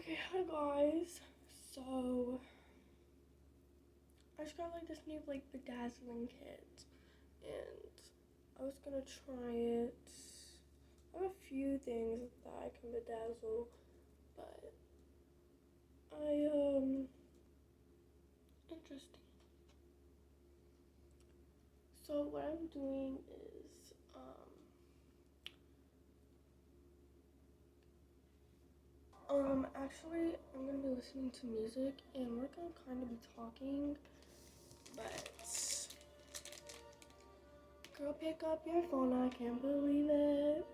Okay, hi guys. So I just got like this new like bedazzling kit, and I was gonna try it. I have a few things that I can bedazzle, but interesting. So what I'm doing is actually I'm gonna be listening to music and we're gonna kind of be talking, but girl, pick up your phone, I can't believe it.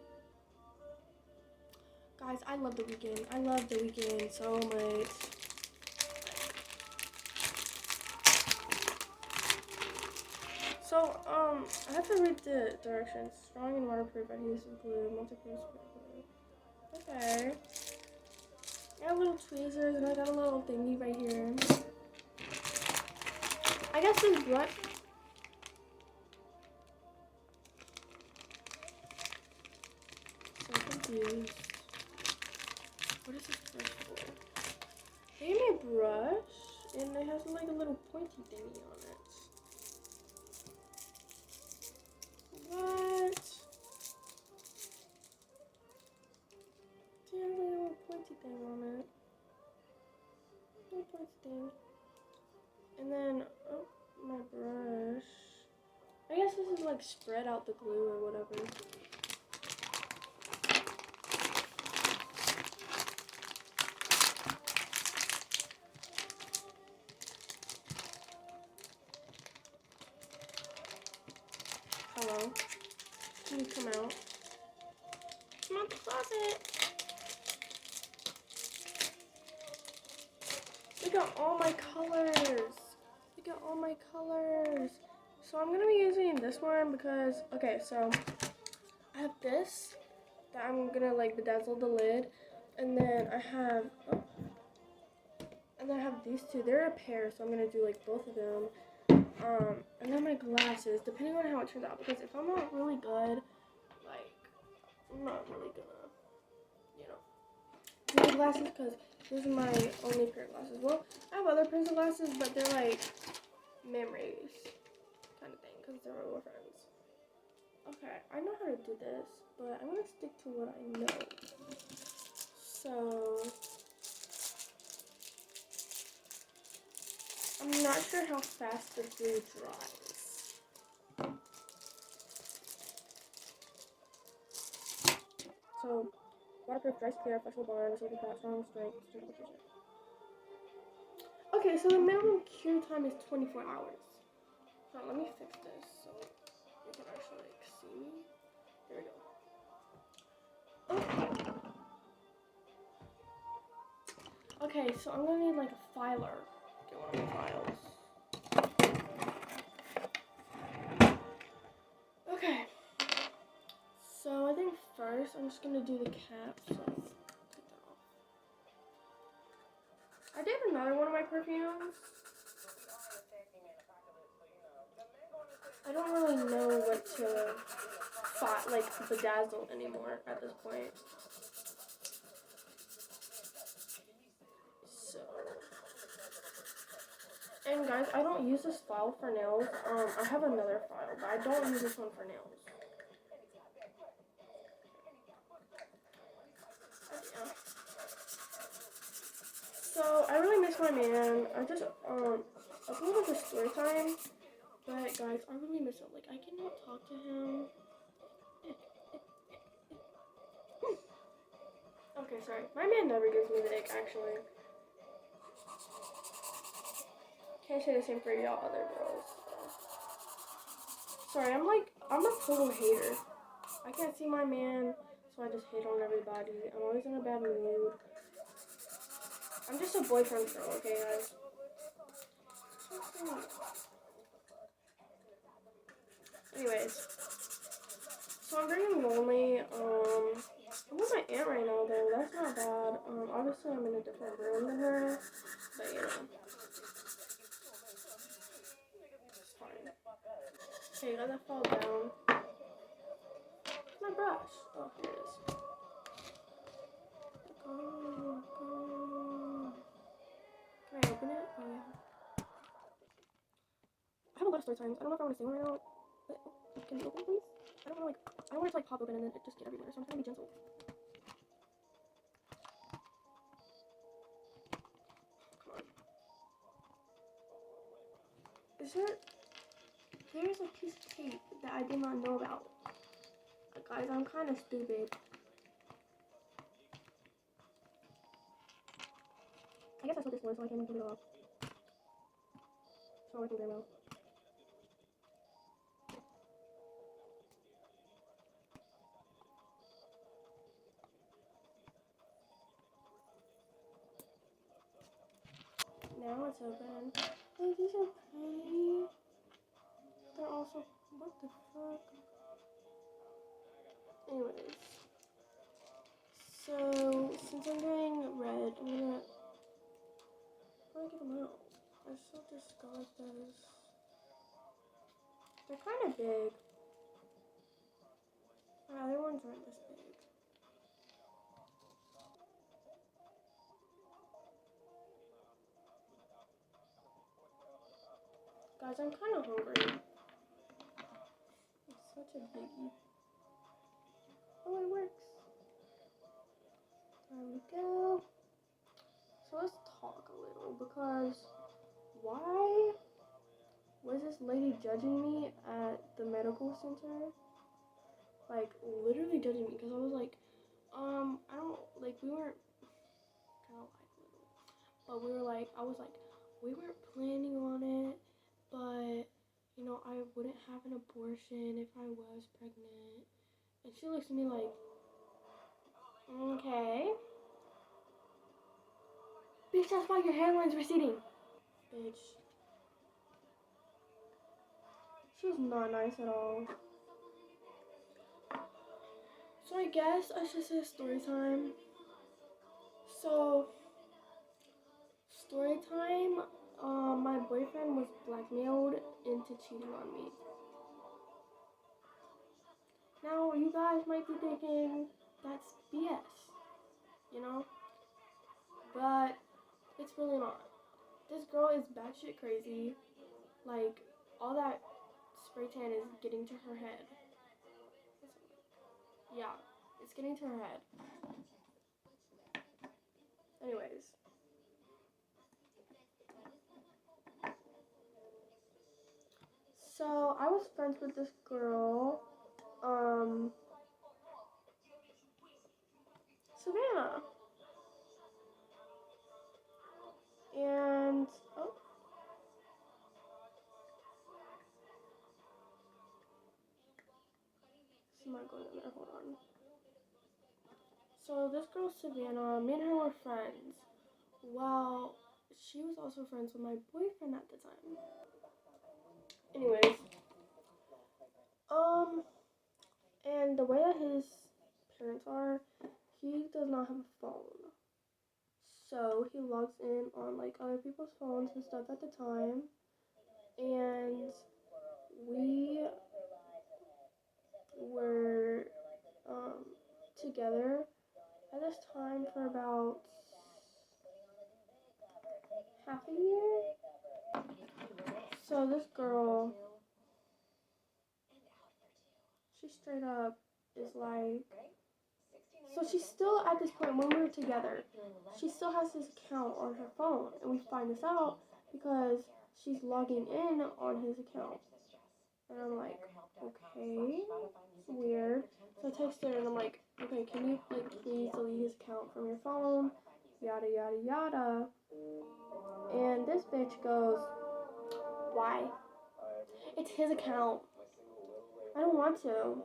Guys, I love The Weeknd. I love The Weeknd so much. So, I have to read the directions. Strong and waterproof, adhesive glue, multi-purpose glue. Okay. I got little tweezers and I got a little thingy right here. I got some brush. So confused. What is this brush for? They gave me a brush and it has like a little pointy thingy on it. What? They have like a little pointy thing on it. Little pointy thing. And then, oh, my brush. I guess this is like spread out the glue or whatever. Hello? Can you come out? Come out the closet! Look at all my colors! Look at all my colors! So I'm gonna be using this one because, okay, so I have this that I'm gonna like bedazzle the lid, and then I have, these two. They're a pair, so I'm gonna do like both of them. And then my glasses, depending on how it turns out, because if I'm not really good, like, I'm not really gonna, do my glasses, because these are my only pair of glasses. Well, I have other pairs of glasses, but they're like memories kind of thing, because they're my friends. Okay, I know how to do this, but I'm gonna stick to what I know. So I'm not sure how fast the glue dries. So, waterproof, dry, clear, flexible bond, silicone fat, strong strength, strength application. Okay, so the minimum cure time is 24 hours. So let me fix this so you can actually like see me. There we go. Okay, so I'm gonna need like a filer. Get one of my files. Okay. So I think first I'm just gonna do the cap. So take that off. I did another one of my perfumes. I don't really know what to bedazzle anymore at this point. So, and guys, I don't use this file for nails. I have another file, but I don't use this one for nails. Yeah. So I really miss my man. I just uploaded the Storytime, but guys, I really miss him. Like, I cannot talk to him. Okay, sorry. My man never gives me the ick, actually. Can't say the same for y'all other girls. Sorry, I'm a total hater. I can't see my man, so I just hate on everybody. I'm always in a bad mood. I'm just a boyfriend girl, okay, guys? Anyways. So I'm very lonely. I'm with my aunt right now, though. That's not bad. Obviously I'm in a different room than her, but you know. It's fine. Okay, let that fall down. My brush. Oh, here it is. story times. I don't know if I want to say one right now, but can you open please? I don't want to I don't want it to pop open and then it just get everywhere, so I'm trying to be gentle. Come on. There's a piece of tape that I did not know about. Guys, I'm kind of stupid. I guess I saw this one, so I can put it off. It's not working very well. Now it's open. Oh, these are pretty. They're also. What the fuck? Anyways. So, since I'm doing red, I'm gonna give them out. I still discard those. They're kind of big. My other ones aren't this big. Guys, I'm kind of hungry. It's such a biggie. Oh, it works. There we go. So let's talk a little, because why was this lady judging me at the medical center? Like, literally judging me, because I was like, I don't, like, we weren't, kind of like, little, but we were like, I was like, we weren't planning on it, but, you know, I wouldn't have an abortion if I was pregnant. And she looks at me like, okay. Bitch, that's why your hairline's receding. Bitch. She was not nice at all. So I guess I should say story time. So, story time, my boyfriend was blackmailed into cheating on me. Now, you guys might be thinking, that's BS, you know? But, it's really not. This girl is batshit crazy. Like, all that spray tan is getting to her head. Yeah, it's getting to her head. Anyways. So, I was friends with this girl, Savannah. And, oh. It's not going in there, hold on. So, this girl, Savannah, me and her were friends. Well, she was also friends with my boyfriend at the time. Anyways, and the way that his parents are, he does not have a phone. So he logs in on like other people's phones and stuff at the time. And we were together at this time for about half a year. So this girl, she straight up is like, so she's still at this point when we were together, she still has his account on her phone, and we find this out because she's logging in on his account. And I'm like, okay, weird. So I text her and I'm like, okay, can you like please delete his account from your phone? Yada yada yada. And this bitch goes, why? It's his account. I don't want to.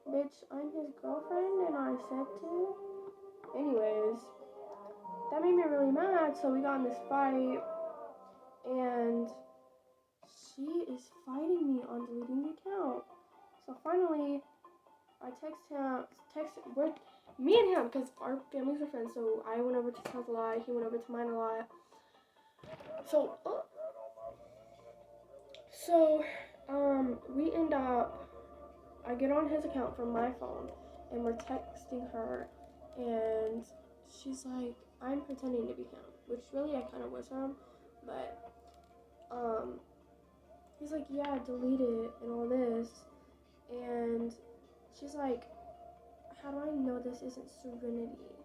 Bitch, I'm his girlfriend and I said to. Anyways, that made me really mad, so we got in this fight, and she is fighting me on deleting the account. So finally, I me and him, because our families are friends, so I went over to his house a lot, he went over to mine a lot. So, we end up, I get on his account from my phone, and we're texting her, and she's like, I'm pretending to be him, which really I kind of was him, but, he's like, yeah, delete it and all this. And she's like, how do I know this isn't Serenity?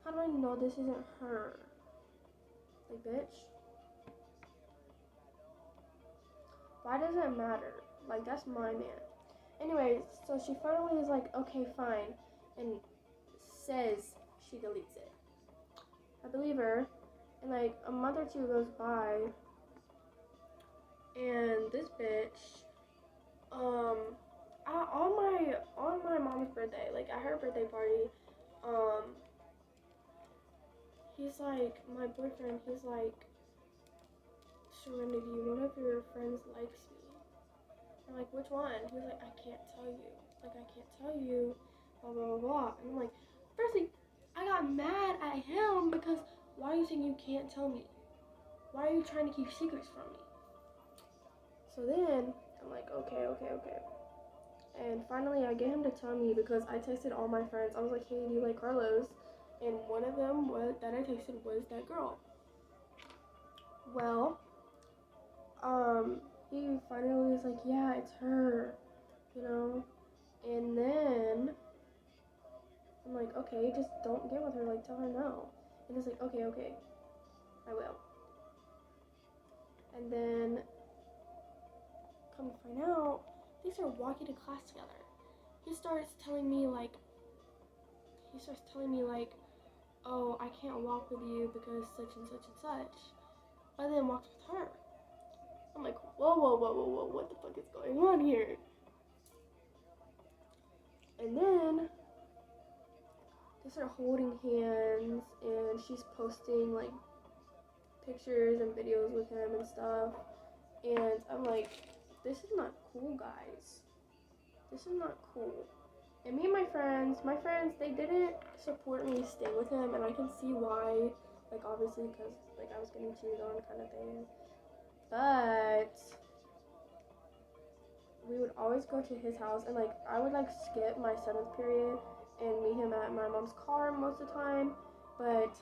How do I know this isn't her? Like, bitch. Why does it matter? Like, that's my man. Anyways, so she finally is like, okay, fine. And says she deletes it. I believe her. And like a month or two goes by. And this bitch, on my mom's birthday, like at her birthday party, he's like, my boyfriend, he's like, Serenity, one of your friends likes me. I'm like, which one? He was like, I can't tell you. Like, I can't tell you, blah, blah, blah, blah. And I'm like, firstly, I got mad at him because why are you saying you can't tell me? Why are you trying to keep secrets from me? So then, I'm like, okay. And finally, I get him to tell me because I texted all my friends. I was like, hey, do you like Carlos? And one of them that I texted was that girl. Well, he finally was like, yeah, it's her, you know? And then I'm like, okay, just don't get with her, like, tell her no. And he's like, okay, I will. And then, come to find out, they start walking to class together. He starts telling me, like, oh, I can't walk with you because such and such and such. But then walks with her. I'm like, whoa, what the fuck is going on here? And then they start holding hands, and she's posting like pictures and videos with him and stuff. And I'm like, this is not cool, guys. This is not cool. And me and my friends, they didn't support me stay with him, and I can see why. Like, obviously, because like I was getting cheated on, kind of thing. But we would always go to his house, and like I would like skip my 7th period and meet him at my mom's car most of the time. But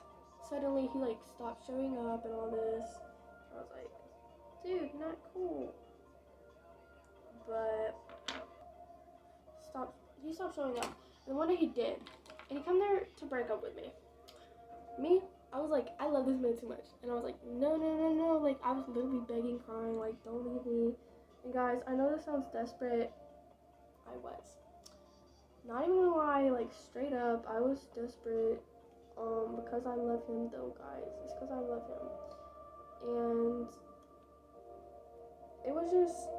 suddenly he like stopped showing up and all this. I was like, dude, not cool. But he stopped showing up. And one day he did, and he come there to break up with me. I was like, I love this man too much, and I was like, no. Like, I was literally begging, crying, like, don't leave me. And guys, I know this sounds desperate. I was. Not even gonna lie, like, straight up, I was desperate. Because I love him, though, guys. It's because I love him. And it was just,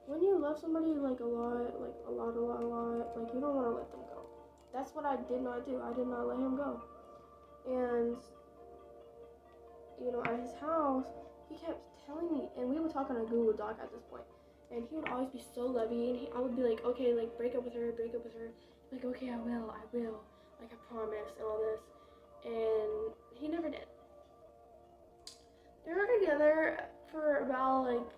when you love somebody, like, a lot, like, a lot, like, you don't want to let them go. That's what I did not do. I did not let him go. And, you know, at his house, he kept telling me, and we would talk on a Google Doc at this point, and he would always be so lovey, and I would be like, okay, like, break up with her. Like, okay, I will, like, I promise, and all this. And he never did. They were together for about, like,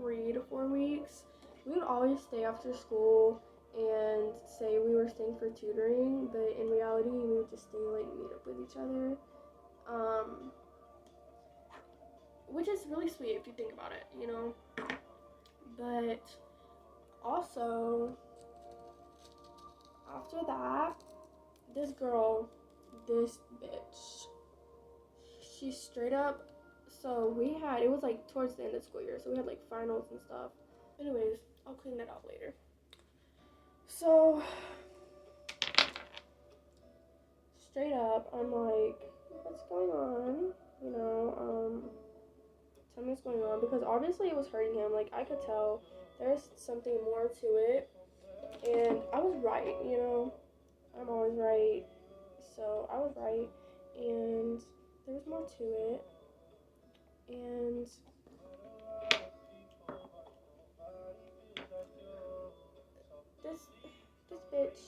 3 to 4 weeks. We would always stay after school and say we were staying for tutoring, but in reality, we would just stay, like, meet up with each other. Which is really sweet if you think about it, you know? But also, after that, this bitch, she straight up, so it was like towards the end of school year, so we had like finals and stuff. Anyways, I'll clean that out later. So, straight up, I'm like, what's going on? You know, tell me what's going on, because obviously it was hurting him. Like, I could tell there's something more to it, and I was right, you know? I'm always right, so I was right, and there was more to it, and this bitch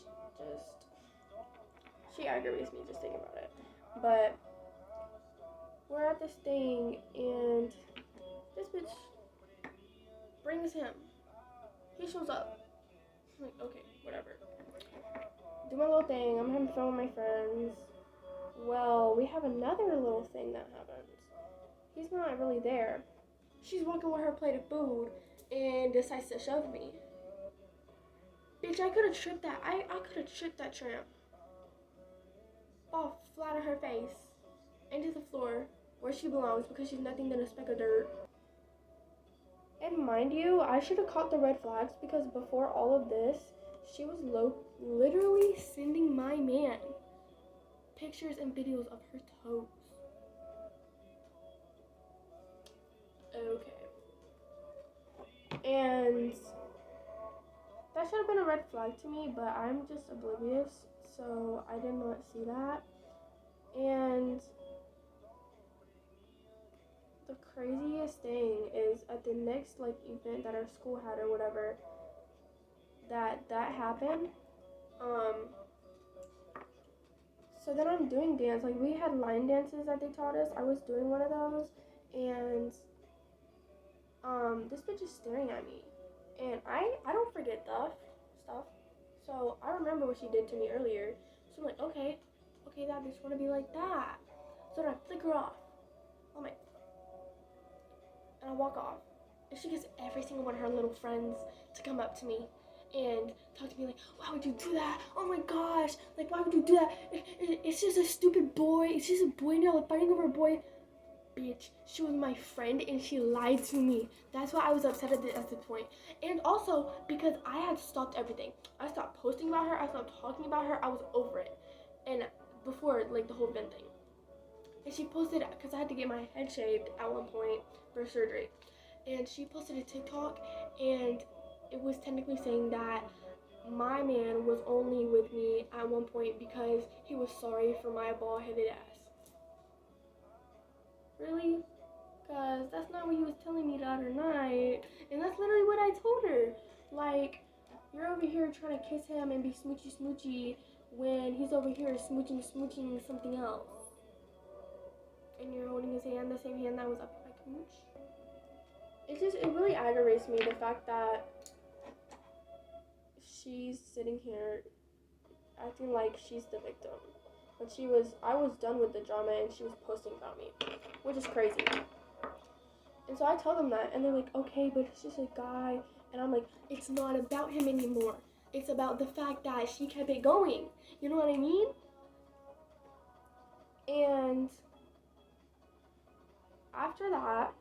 she aggravates me just thinking about it. But we're at this thing, and this bitch brings him. He shows up. I'm like, okay, whatever. Do my little thing. I'm having fun with my friends. Well, we have another little thing that happens. he's not really there. She's walking with her plate of food and decides to shove me. Bitch, I could have tripped that. I could have tripped that tramp. Fall flat on her face into the floor where she belongs because she's nothing but a speck of dirt. And mind you, I should have caught the red flags because before all of this, she was literally sending my man pictures and videos of her toes. Okay. And that should have been a red flag to me, but I'm just oblivious, so I did not see that. And the craziest thing is at the next like event that our school had or whatever, that happened. So then I'm doing dance. Like we had line dances that they taught us. I was doing one of those, and this bitch is staring at me, and I don't forget stuff. So I remember what she did to me earlier. So I'm like, okay, that bitch wanna be like that. So then I flick her off. I'm like, and I walk off. And she gets every single one of her little friends to come up to me and talk to me like, why would you do that? Oh my gosh, like why would you do that? It's just a stupid boy. It's just a boy and y'all are fighting over a boy. Bitch, she was my friend and she lied to me. That's why I was upset at this point. And also because I had stopped everything. I stopped posting about her. I stopped talking about her. I was over it. And before like the whole event thing. And she posted, because I had to get my head shaved at one point for surgery. And she posted a TikTok and it was technically saying that my man was only with me at one point because he was sorry for my bald-headed ass. Really? Because that's not what he was telling me the other night. And that's literally what I told her. Like, you're over here trying to kiss him and be smoochy smoochy when he's over here smooching something else. And you're holding his hand, the same hand that was up in my cooch. It really aggravates me, the fact that she's sitting here acting like she's the victim. But I was done with the drama and she was posting about me, which is crazy. And so I tell them that, and they're like, okay, but it's just a guy. And I'm like, it's not about him anymore. It's about the fact that she kept it going. You know what I mean? And after that,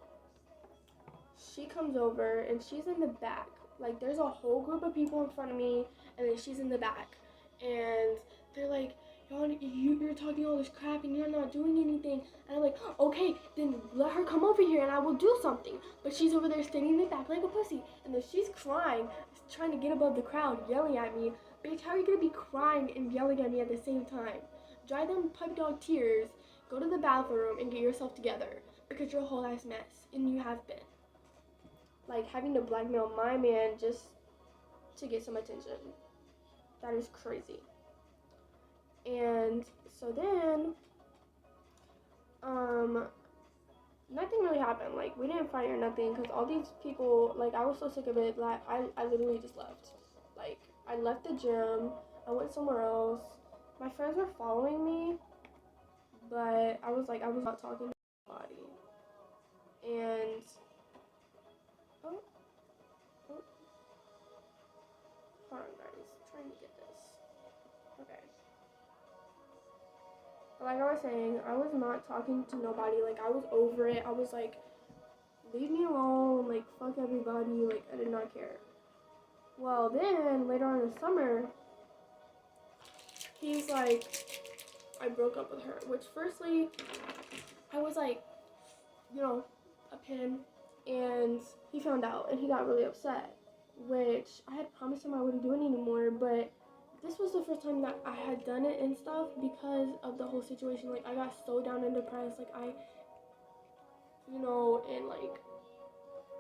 she comes over and she's in the back. Like there's a whole group of people in front of me and then she's in the back. And they're like, you're talking all this crap and you're not doing anything. And I'm like, okay, then let her come over here and I will do something. But she's over there standing in the back like a pussy. And then she's crying, trying to get above the crowd, yelling at me. Bitch, how are you gonna be crying and yelling at me at the same time? Dry them pipe dog tears, go to the bathroom and get yourself together. Because you're a whole ass mess. And you have been. Like having to blackmail my man just to get some attention. That is crazy. And so then, nothing really happened. Like we didn't fight or nothing because all these people, like I was so sick of it that I literally just left. Like I left the gym, I went somewhere else. My friends were following me, but I was not talking to anybody. And oh, hold on guys, trying to get this. Okay. Like I was saying, I was not talking to nobody. Like I was over it. I was like, leave me alone. Like fuck everybody. Like I did not care. Well, then later on in the summer, he's like, I broke up with her. Which firstly, I was like, a pin, and he found out and he got really upset. Which I had promised him I wouldn't do it anymore, but this was the first time that I had done it and stuff because of the whole situation. Like I got so down and depressed. Like and like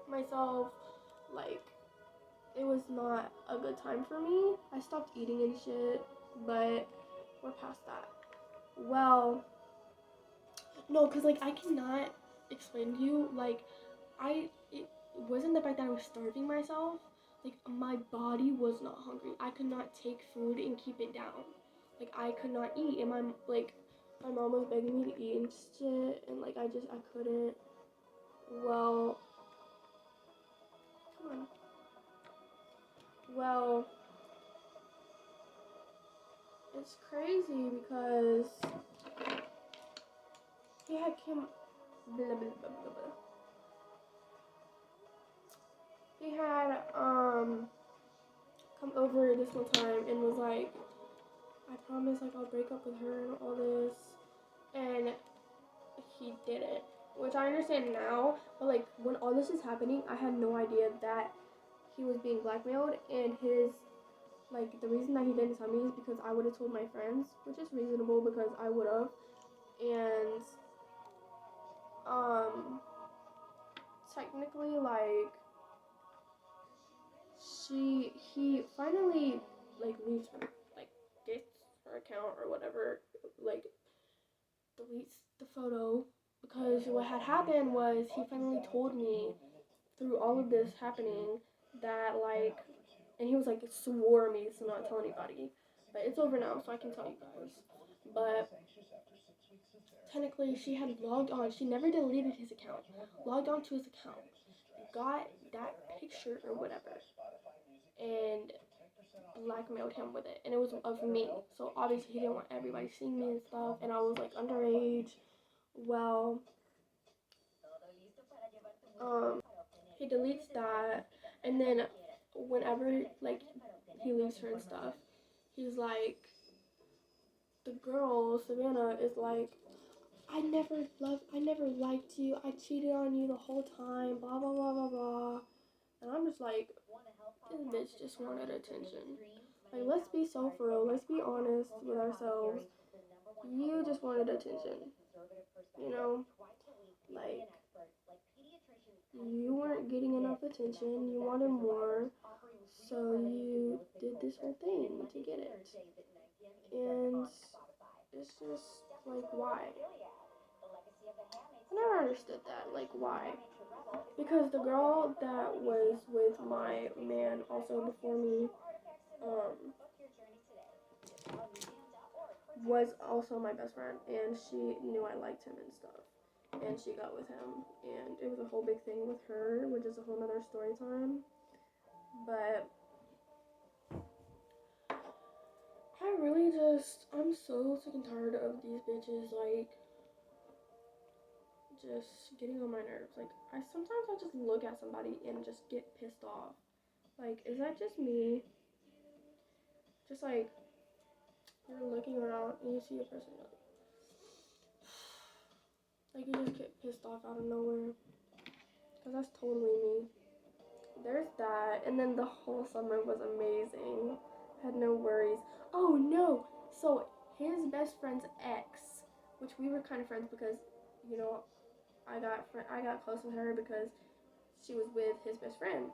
myself, like it was not a good time for me. I stopped eating and shit, but we're past that. Well, no, because like I cannot explain to you, like it wasn't the fact that I was starving myself. Like my body was not hungry. I could not take food and keep it down. Like I could not eat, and my mom was begging me to eat and shit, and like I couldn't. Well, come on. Well, it's crazy because he had come, blah, blah, blah, blah, blah. He had come over this one time and was like, I promise, like, I'll break up with her and all this, and he didn't, which I understand now, but like when all this is happening, I had no idea that he was being blackmailed, and his, like, the reason that he didn't tell me is because I would have told my friends, which is reasonable because I would have, and technically, like, he finally, like, leaves her, like, gets her account or whatever, like, deletes the photo, because what had happened was he finally told me through all of this happening that, like, and he was like, swore me to not tell anybody, but it's over now, so I can tell you guys. But technically, she had logged on. She never deleted his account. Logged on to his account, got that picture or whatever, and blackmailed him with it. And it was of me. So obviously, he didn't want everybody seeing me and stuff. And I was like underage. Well, he deletes that, and then whenever, like, he leaves her and stuff, he's like, the girl Savannah is like, I never liked you, I cheated on you the whole time, blah blah blah blah blah. And I'm just like, this bitch just wanted attention. Like, let's be so for real, let's be honest with ourselves. You just wanted attention, you know, like, you weren't getting enough attention, you wanted more, so you did this whole thing to get it. And it's just like, why? I never understood that. Like, why? Because the girl that was with my man also before me, was also my best friend, and she knew I liked him and stuff, and she got with him, and it was a whole big thing with her, which is a whole nother story time. But I really just, I'm so sick and tired of these bitches, like, just getting on my nerves. Like, sometimes I just look at somebody and just get pissed off. Like, is that just me? Just like, you're looking around and you see a person, like you just get pissed off out of nowhere. Because that's totally me. There's that. And then the whole summer was amazing. Had no worries. Oh no! So his best friend's ex, which we were kind of friends because, you know, I got close with her because she was with his best friend.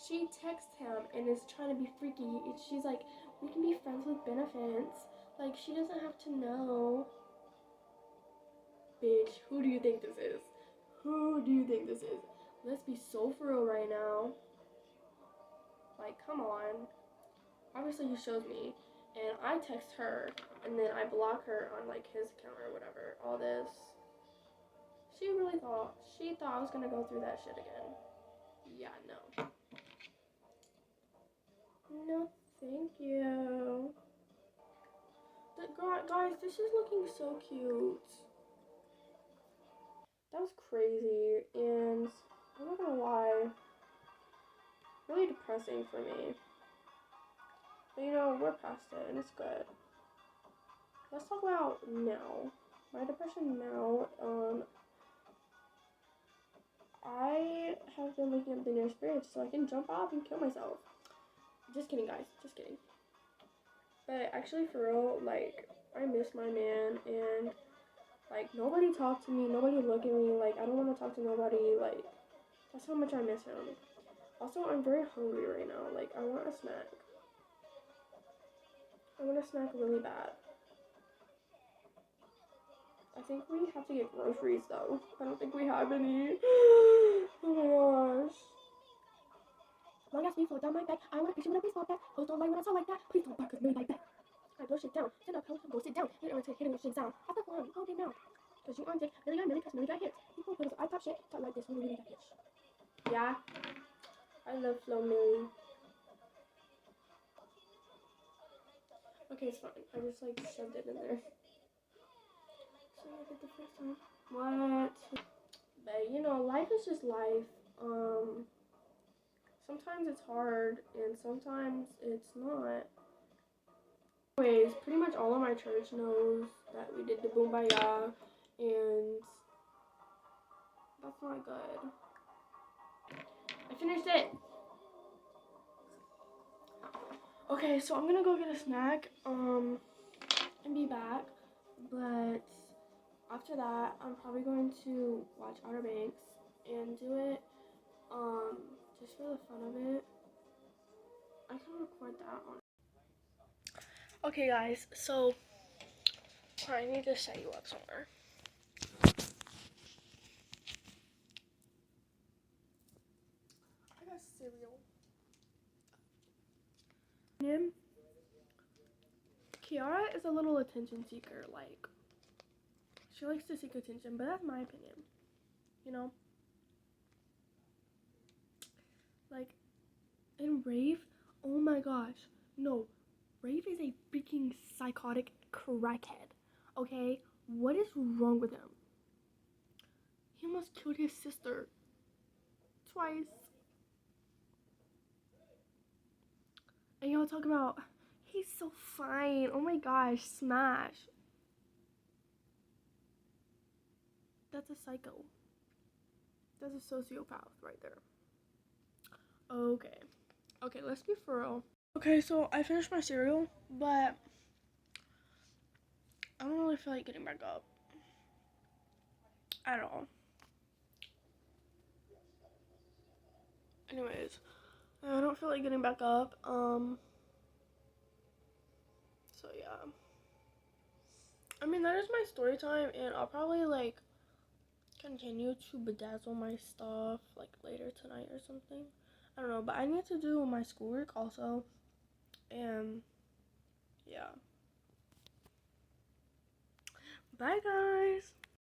She texts him and is trying to be freaky. She's like, we can be friends with benefits. Like, she doesn't have to know. Bitch, who do you think this is? Who do you think this is? Let's be so for real right now. Like, come on. Obviously, he shows me, and I text her, and then I block her on, like, his account or whatever. All this. She thought I was gonna go through that shit again. Yeah, no. No, thank you. Guys, this is looking so cute. That was crazy, and I'm not gonna lie, really depressing for me. But, you know, we're past it, and it's good. Let's talk about now. My depression now. I have been looking up the nearest bridge so I can jump off and kill myself. Just kidding, guys. Just kidding. But actually, for real, like, I miss my man, and, like, nobody talked to me, nobody look at me, like, I don't want to talk to nobody, like, that's how much I miss him. Also, I'm very hungry right now, like, I want a snack. I want a snack really bad. I think we have to get groceries, though. I don't think we have any. Oh my gosh. Long ass me float down my back. I want a picture when I please walk back. Hoes don't like when I talk like that. Please don't bark 'cause me like that. I blow shit down. Stand up, go sit down. Hit it, hitting the shit down. I feel fun. Go get down. Cause you on dick. Really got million, cause million got hits. People put us, I talk shit. Talk like this. I'm really that bitch. Yeah. I love Flo Millie. Okay, it's fine. I just like shoved it in there. So I did the first time. What? But you know, life is just life. Sometimes it's hard and sometimes it's not. Anyways, pretty much all of my church knows that we did the Boombaya, and that's not good. I finished it. Okay, so I'm gonna go get a snack, and be back. But after that, I'm probably going to watch Outer Banks and do it, just for the fun of it. I can record that on. Okay, guys, so I need to set you up somewhere. I got cereal. Kiara is a little attention seeker. Like, she likes to seek attention, but that's my opinion. You know? Like, in Rave, oh my gosh. No, Rave is a freaking psychotic crackhead. Okay? What is wrong with him? He almost killed his sister. Twice. And y'all talk about, he's so fine. Oh my gosh, smash. That's a psycho. That's a sociopath right there. Okay. Okay, let's be for real. Okay, so I finished my cereal, but I don't really feel like getting back up. At all. Anyways, I don't feel like getting back up. So yeah. I mean, that is my story time, and I'll probably like continue to bedazzle my stuff like later tonight or something. I don't know, but I need to do my schoolwork also, and yeah. Bye, guys.